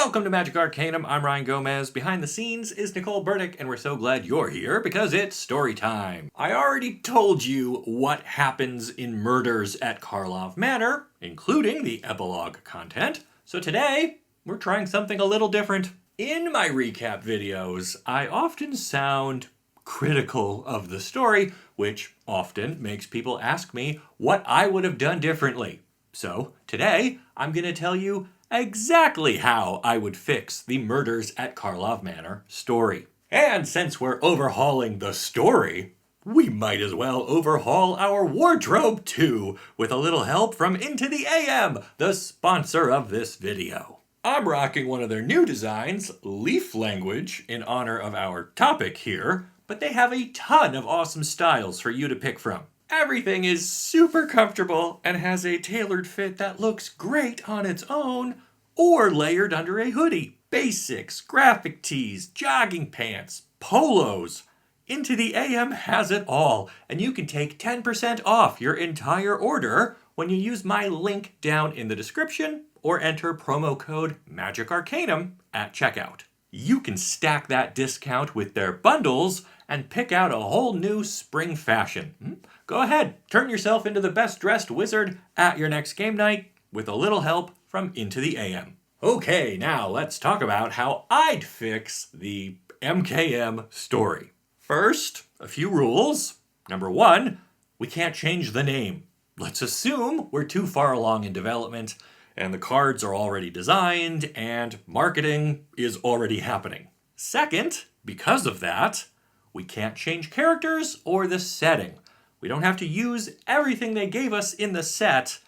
Welcome to Magic Arcanum. I'm Ryan Gomez. Behind the scenes is Nicole Burdick, and we're so glad you're here because it's story time. I already told you what happens in Murders at Karlov Manor, including the epilogue content. So today, we're trying something a little different. In my recap videos, I often sound critical of the story, which often makes people ask me what I would have done differently. So today, I'm going to tell you exactly how I would fix the Murders at Karlov Manor story. And since we're overhauling the story, we might as well overhaul our wardrobe too, with a little help from Into the AM, the sponsor of this video. I'm rocking one of their new designs, Leaf Language, in honor of our topic here, but they have a ton of awesome styles for you to pick from. Everything is super comfortable and has a tailored fit that looks great on its own or layered under a hoodie. Basics, graphic tees, jogging pants, polos. Into the AM has it all, and you can take 10% off your entire order when you use my link down in the description or enter promo code MAGICARCANUM at checkout. You can stack that discount with their bundles and pick out a whole new spring fashion. Go ahead, turn yourself into the best dressed wizard at your next game night with a little help from Into the AM. Okay, now let's talk about how I'd fix the MKM story. First, a few rules. Number one, we can't change the name. Let's assume we're too far along in development and the cards are already designed and marketing is already happening. Second, because of that, we can't change characters or the setting. We don't have to use everything they gave us in the set,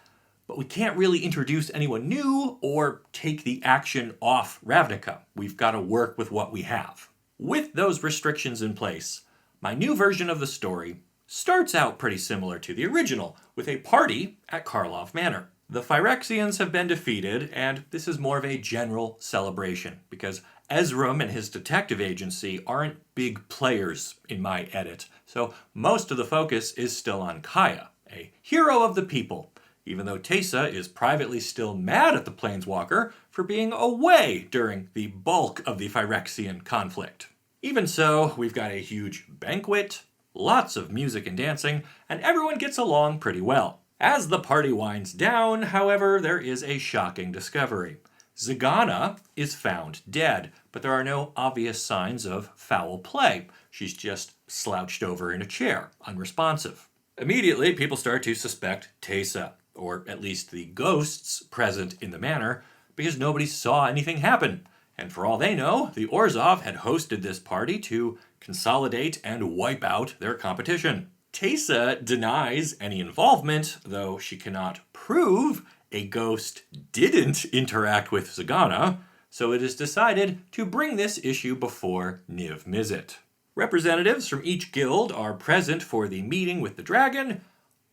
but we can't really introduce anyone new or take the action off Ravnica. We've got to work with what we have. With those restrictions in place, my new version of the story starts out pretty similar to the original, with a party at Karlov Manor. The Phyrexians have been defeated, and this is more of a general celebration, because Ezram and his detective agency aren't big players in my edit, so most of the focus is still on Kaya, a hero of the people, even though Teysa is privately still mad at the Planeswalker for being away during the bulk of the Phyrexian conflict. Even so, we've got a huge banquet, lots of music and dancing, and everyone gets along pretty well. As the party winds down, however, there is a shocking discovery. Zagana is found dead, but there are no obvious signs of foul play. She's just slouched over in a chair, unresponsive. Immediately, people start to suspect Teysa, or at least the ghosts present in the manor, because nobody saw anything happen. And for all they know, the Orzhov had hosted this party to consolidate and wipe out their competition. Teysa denies any involvement, though she cannot prove a ghost didn't interact with Zagana, so it is decided to bring this issue before Niv Mizzet. Representatives from each guild are present for the meeting with the dragon,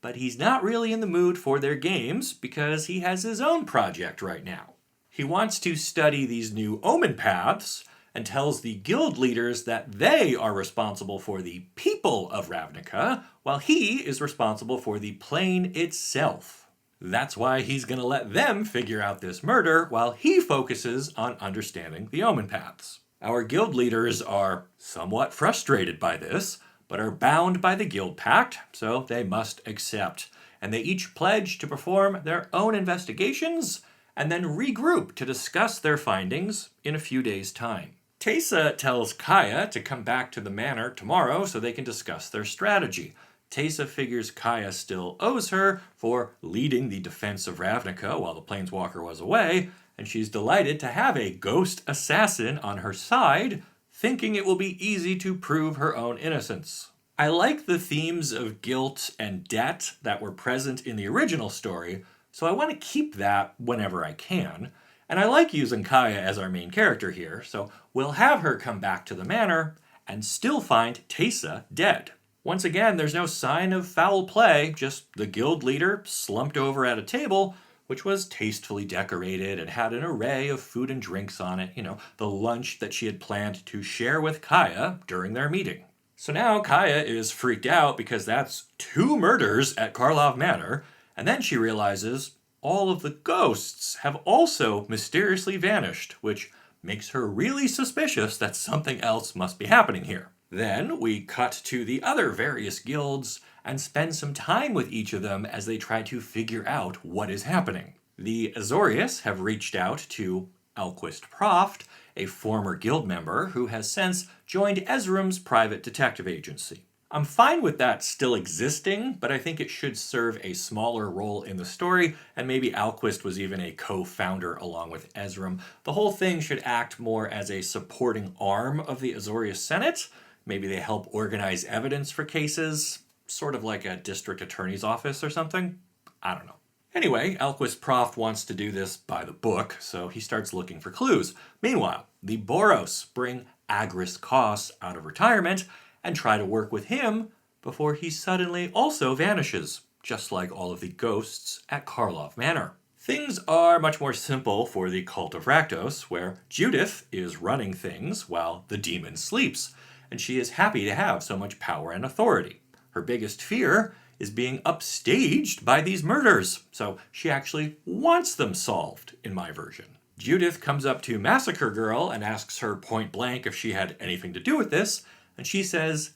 but he's not really in the mood for their games because he has his own project right now. He wants to study these new omen paths and tells the guild leaders that they are responsible for the people of Ravnica, while he is responsible for the plane itself. That's why he's going to let them figure out this murder while he focuses on understanding the omen paths. Our guild leaders are somewhat frustrated by this, but are bound by the guild pact, so they must accept. And they each pledge to perform their own investigations and then regroup to discuss their findings in a few days' time. Teysa tells Kaya to come back to the manor tomorrow so they can discuss their strategy. Teysa figures Kaya still owes her for leading the defense of Ravnica while the Planeswalker was away, and she's delighted to have a ghost assassin on her side, thinking it will be easy to prove her own innocence. I like the themes of guilt and debt that were present in the original story, so I want to keep that whenever I can. And I like using Kaya as our main character here, so we'll have her come back to the manor and still find Teysa dead. Once again, there's no sign of foul play, just the guild leader slumped over at a table, which was tastefully decorated and had an array of food and drinks on it, the lunch that she had planned to share with Kaya during their meeting. So now Kaya is freaked out because that's 2 murders at Karlov Manor, and then she realizes all of the ghosts have also mysteriously vanished, which makes her really suspicious that something else must be happening here. Then we cut to the other various guilds and spend some time with each of them as they try to figure out what is happening. The Azorius have reached out to Alquist Proft, a former guild member who has since joined Ezram's private detective agency. I'm fine with that still existing, but I think it should serve a smaller role in the story, and maybe Alquist was even a co-founder along with Ezram. The whole thing should act more as a supporting arm of the Azorius Senate. Maybe they help organize evidence for cases, sort of like a district attorney's office or something. I don't know. Anyway, Alquist Proft wants to do this by the book, so he starts looking for clues. Meanwhile, the Boros bring Agris Kos out of retirement and try to work with him before he suddenly also vanishes, just like all of the ghosts at Karlov Manor. Things are much more simple for the Cult of Rakdos, where Judith is running things while the demon sleeps, and she is happy to have so much power and authority. Her biggest fear is being upstaged by these murders, so she actually wants them solved, in my version. Judith comes up to Massacre Girl and asks her point blank if she had anything to do with this, and she says,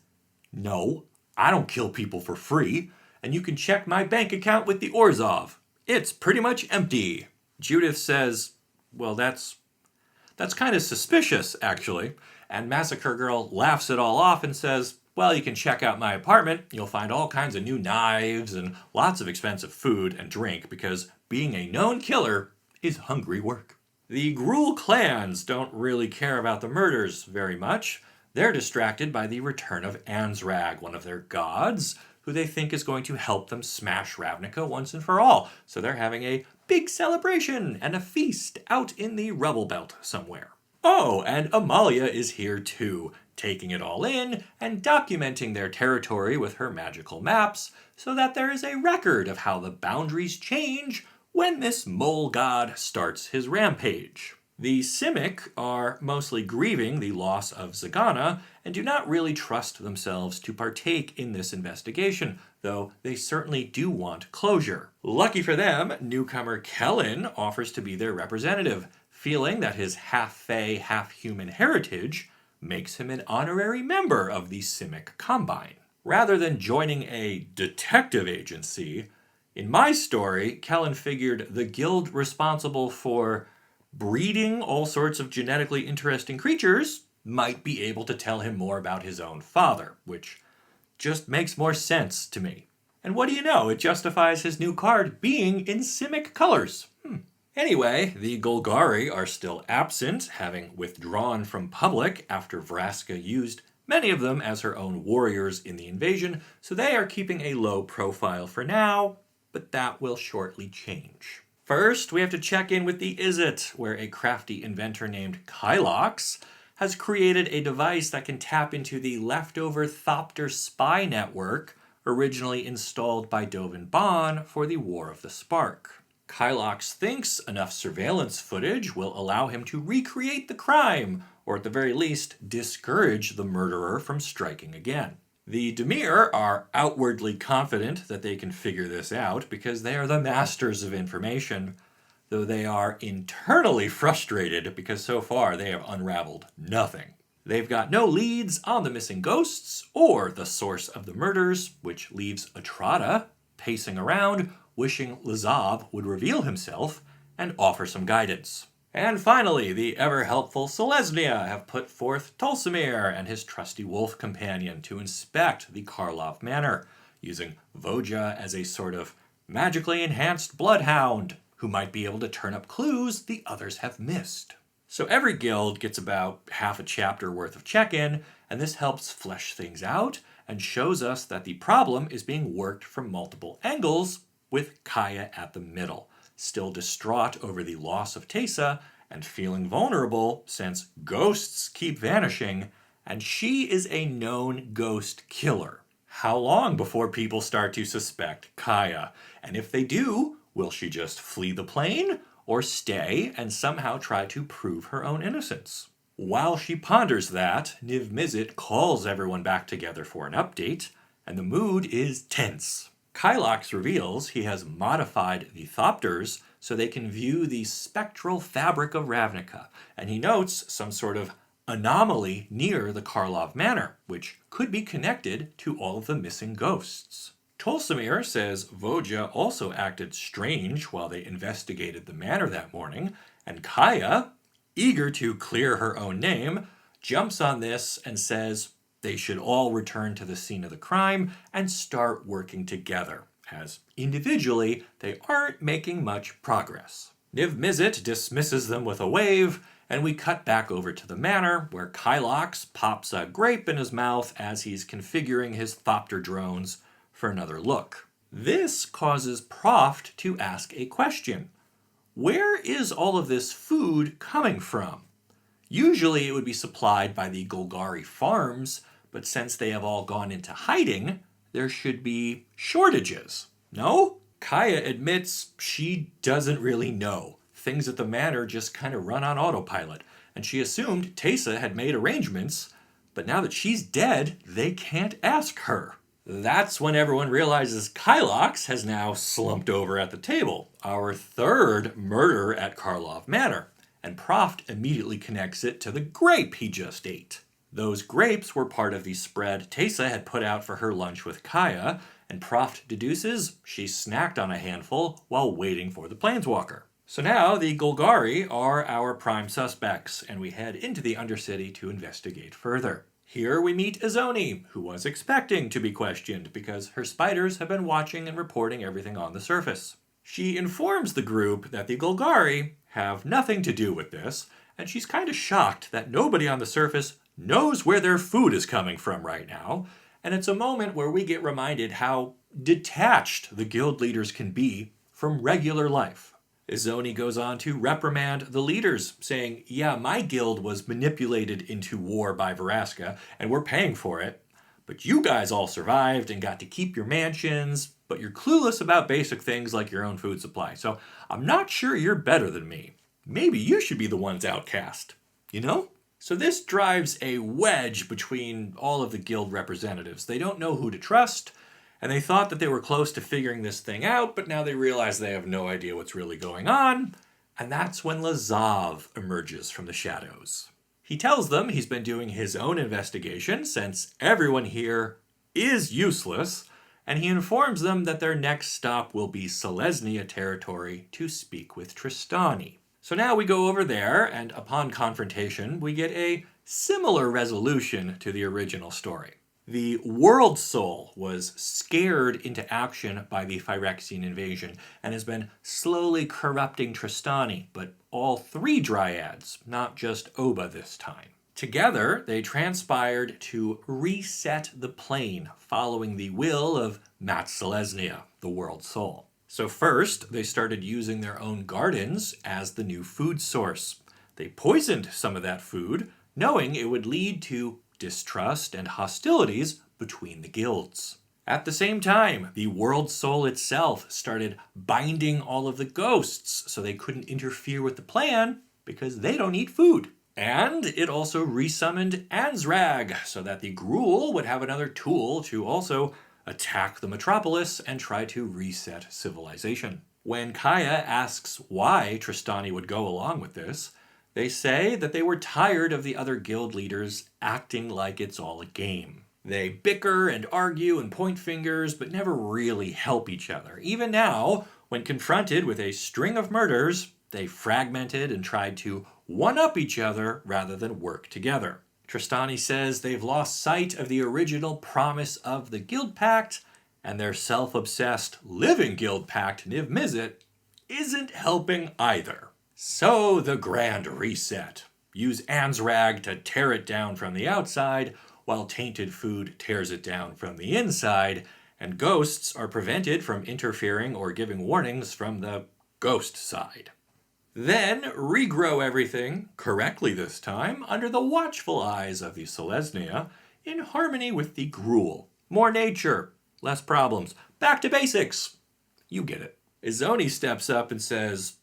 "No, I don't kill people for free, and you can check my bank account with the Orzhov. It's pretty much empty." Judith says, "Well, that's kind of suspicious, actually," and Massacre Girl laughs it all off and says, "Well, you can check out my apartment. You'll find all kinds of new knives and lots of expensive food and drink, because being a known killer is hungry work." The Gruul clans don't really care about the murders very much. They're distracted by the return of Ansrag, one of their gods, who they think is going to help them smash Ravnica once and for all. So they're having a big celebration and a feast out in the rubble belt somewhere. Oh, and Amalia is here too, taking it all in and documenting their territory with her magical maps so that there is a record of how the boundaries change when this mole god starts his rampage. The Simic are mostly grieving the loss of Zagana and do not really trust themselves to partake in this investigation, though they certainly do want closure. Lucky for them, newcomer Kellan offers to be their representative, feeling that his half-fae, half-human heritage makes him an honorary member of the Simic Combine. Rather than joining a detective agency, in my story, Kellan figured the guild responsible for breeding all sorts of genetically interesting creatures might be able to tell him more about his own father, which just makes more sense to me. And what do you know, it justifies his new card being in Simic colors. Anyway, the Golgari are still absent, having withdrawn from public after Vraska used many of them as her own warriors in the invasion, so they are keeping a low profile for now, but that will shortly change. First, we have to check in with the Izzet, where a crafty inventor named Kylox has created a device that can tap into the leftover Thopter spy network originally installed by Dovin Baan for the War of the Spark. Kylox thinks enough surveillance footage will allow him to recreate the crime, or at the very least, discourage the murderer from striking again. The Dimir are outwardly confident that they can figure this out because they are the masters of information, though they are internally frustrated because so far they have unraveled nothing. They've got no leads on the missing ghosts or the source of the murders, which leaves Atrada pacing around, wishing Lazav would reveal himself and offer some guidance. And finally, the ever-helpful Selesnya have put forth Tolsimir and his trusty wolf companion to inspect the Karlov Manor, using Voja as a sort of magically enhanced bloodhound who might be able to turn up clues the others have missed. So every guild gets about half a chapter worth of check-in, and this helps flesh things out and shows us that the problem is being worked from multiple angles, with Kaya at the middle, still distraught over the loss of Teysa and feeling vulnerable since ghosts keep vanishing, and she is a known ghost killer. How long before people start to suspect Kaya? And if they do, will she just flee the plane or stay and somehow try to prove her own innocence? While she ponders that, Niv Mizzet calls everyone back together for an update, and the mood is tense. Kylox reveals he has modified the Thopters so they can view the spectral fabric of Ravnica, and he notes some sort of anomaly near the Karlov manor, which could be connected to all of the missing ghosts. Tolsimir says Voja also acted strange while they investigated the manor that morning, and Kaya, eager to clear her own name, jumps on this and says they should all return to the scene of the crime and start working together, as individually they aren't making much progress. Niv Mizzet dismisses them with a wave, and we cut back over to the manor, where Kylox pops a grape in his mouth as he's configuring his Thopter drones for another look. This causes Proft to ask a question. Where is all of this food coming from? Usually it would be supplied by the Golgari farms, but since they have all gone into hiding, there should be shortages. No? Kaya admits she doesn't really know. Things at the manor just kind of run on autopilot, and she assumed Teysa had made arrangements, but now that she's dead, they can't ask her. That's when everyone realizes Kylox has now slumped over at the table, our third murder at Karlov Manor, and Proft immediately connects it to the grape he just ate. Those grapes were part of the spread Teysa had put out for her lunch with Kaya, and Proft deduces she snacked on a handful while waiting for the Planeswalker. So now the Golgari are our prime suspects, and we head into the Undercity to investigate further. Here we meet Izoni, who was expecting to be questioned because her spiders have been watching and reporting everything on the surface. She informs the group that the Golgari have nothing to do with this, and she's kind of shocked that nobody on the surface knows where their food is coming from right now, and it's a moment where we get reminded how detached the guild leaders can be from regular life. Izoni goes on to reprimand the leaders, saying, yeah, my guild was manipulated into war by Vraska, and we're paying for it, but you guys all survived and got to keep your mansions, but you're clueless about basic things like your own food supply, so I'm not sure you're better than me. Maybe you should be the ones outcast, you know? So this drives a wedge between all of the guild representatives. They don't know who to trust, and they thought that they were close to figuring this thing out, but now they realize they have no idea what's really going on, and that's when Lazav emerges from the shadows. He tells them he's been doing his own investigation since everyone here is useless, and he informs them that their next stop will be Selesnya territory to speak with Trostani. So now we go over there, and upon confrontation, we get a similar resolution to the original story. The World Soul was scared into action by the Phyrexian invasion and has been slowly corrupting Trostani, but all three Dryads, not just Oba this time. Together, they transpired to reset the plane following the will of Mat Selesnya, the World Soul. So first, they started using their own gardens as the new food source. They poisoned some of that food, knowing it would lead to distrust and hostilities between the guilds. At the same time, the World Soul itself started binding all of the ghosts so they couldn't interfere with the plan because they don't eat food. And it also resummoned Ansrag so that the Gruul would have another tool to also attack the metropolis and try to reset civilization. When Kaya asks why Trostani would go along with this, they say that they were tired of the other guild leaders acting like it's all a game. They bicker and argue and point fingers, but never really help each other. Even now, when confronted with a string of murders, they fragmented and tried to one-up each other rather than work together. Trostani says they've lost sight of the original promise of the Guild Pact, and their self-obsessed living Guild Pact, Niv Mizzet, isn't helping either. So the grand reset. Use Ansrag to tear it down from the outside, while tainted food tears it down from the inside, and ghosts are prevented from interfering or giving warnings from the ghost side. Then regrow everything, correctly this time, under the watchful eyes of the Selesnya, in harmony with the Gruul. More nature, less problems, back to basics. You get it. Izoni steps up and says,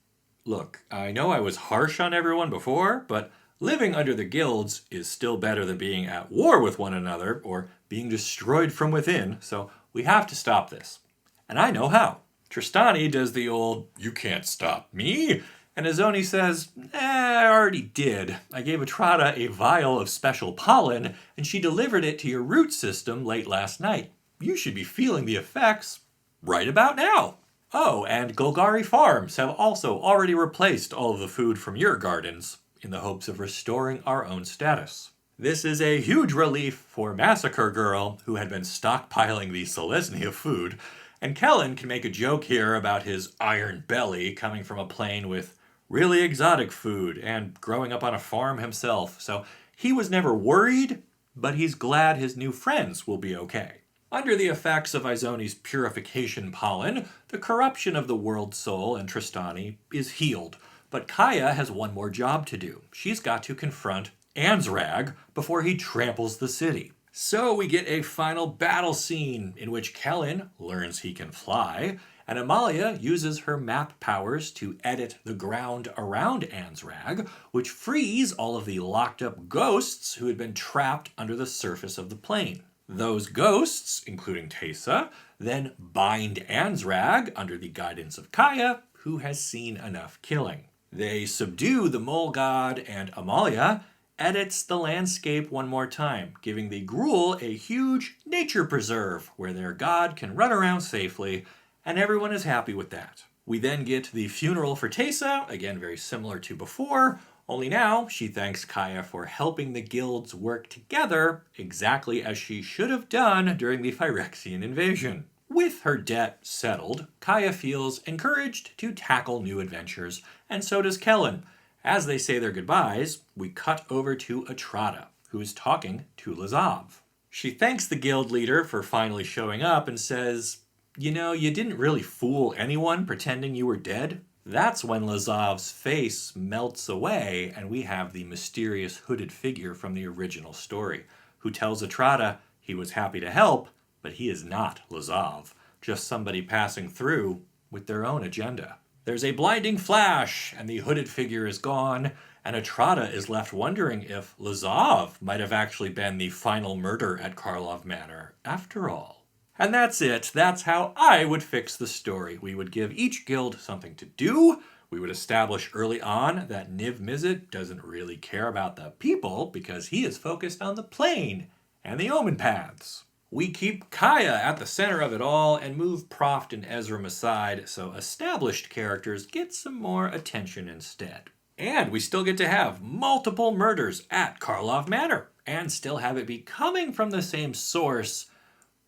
look, I know I was harsh on everyone before, but living under the guilds is still better than being at war with one another or being destroyed from within, so we have to stop this. And I know how. Trostani does the old, "You can't stop me," and Azoni says, I already did. I gave Etrata a vial of special pollen, and she delivered it to your root system late last night. You should be feeling the effects right about now. Oh, and Golgari Farms have also already replaced all of the food from your gardens, in the hopes of restoring our own status. This is a huge relief for Massacre Girl, who had been stockpiling the Selesnya food, and Kellan can make a joke here about his iron belly coming from a plane with really exotic food and growing up on a farm himself, so he was never worried, but he's glad his new friends will be okay. Under the effects of Izoni's purification pollen, the corruption of the world soul in Trostani is healed, but Kaya has one more job to do. She's got to confront Ansrag before he tramples the city. So we get a final battle scene in which Kellan learns he can fly, and Amalia uses her map powers to edit the ground around Ansrag, which frees all of the locked up ghosts who had been trapped under the surface of the plane. Those ghosts, including Teysa, then bind Ansrag under the guidance of Kaya, who has seen enough killing. They subdue the mole god, and Amalia edits the landscape one more time, giving the Gruul a huge nature preserve where their god can run around safely, and everyone is happy with that. We then get the funeral for Teysa, again very similar to before, only now she thanks Kaya for helping the guilds work together exactly as she should have done during the Phyrexian invasion. With her debt settled, Kaya feels encouraged to tackle new adventures, and so does Kellan. As they say their goodbyes, we cut over to Etrata, who is talking to Lazav. She thanks the guild leader for finally showing up and says, you know, you didn't really fool anyone pretending you were dead. That's when Lazav's face melts away and we have the mysterious hooded figure from the original story, who tells Etrata he was happy to help, but he is not Lazav, just somebody passing through with their own agenda. There's a blinding flash, and the hooded figure is gone, and Etrata is left wondering if Lazav might have actually been the final murder at Karlov Manor after all. And that's it. That's how I would fix the story. We would give each guild something to do. We would establish early on that Niv Mizzet doesn't really care about the people because he is focused on the plane and the omen paths. We keep Kaya at the center of it all and move Proft and Ezram aside so established characters get some more attention instead. And we still get to have multiple murders at Karlov Manor and still have it be coming from the same source,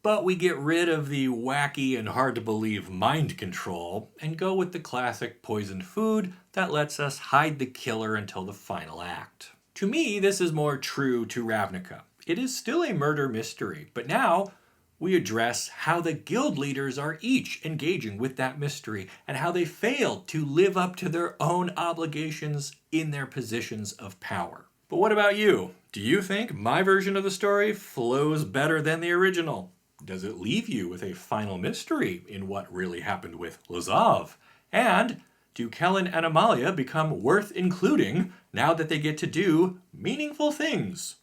but we get rid of the wacky and hard-to-believe mind control and go with the classic poisoned food that lets us hide the killer until the final act. To me, this is more true to Ravnica. It is still a murder mystery, but now we address how the guild leaders are each engaging with that mystery and how they failed to live up to their own obligations in their positions of power. But what about you? Do you think my version of the story flows better than the original? Does it leave you with a final mystery in what really happened with Lazav? And do Kellan and Amalia become worth including now that they get to do meaningful things?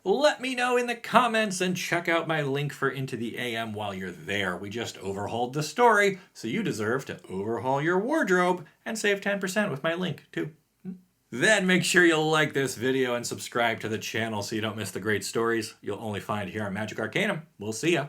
Let me know in the comments and check out my link for Into the AM while you're there. We just overhauled the story, so you deserve to overhaul your wardrobe and save 10% with my link too. Then make sure you like this video and subscribe to the channel so you don't miss the great stories you'll only find here on Magic Arcanum. We'll see ya.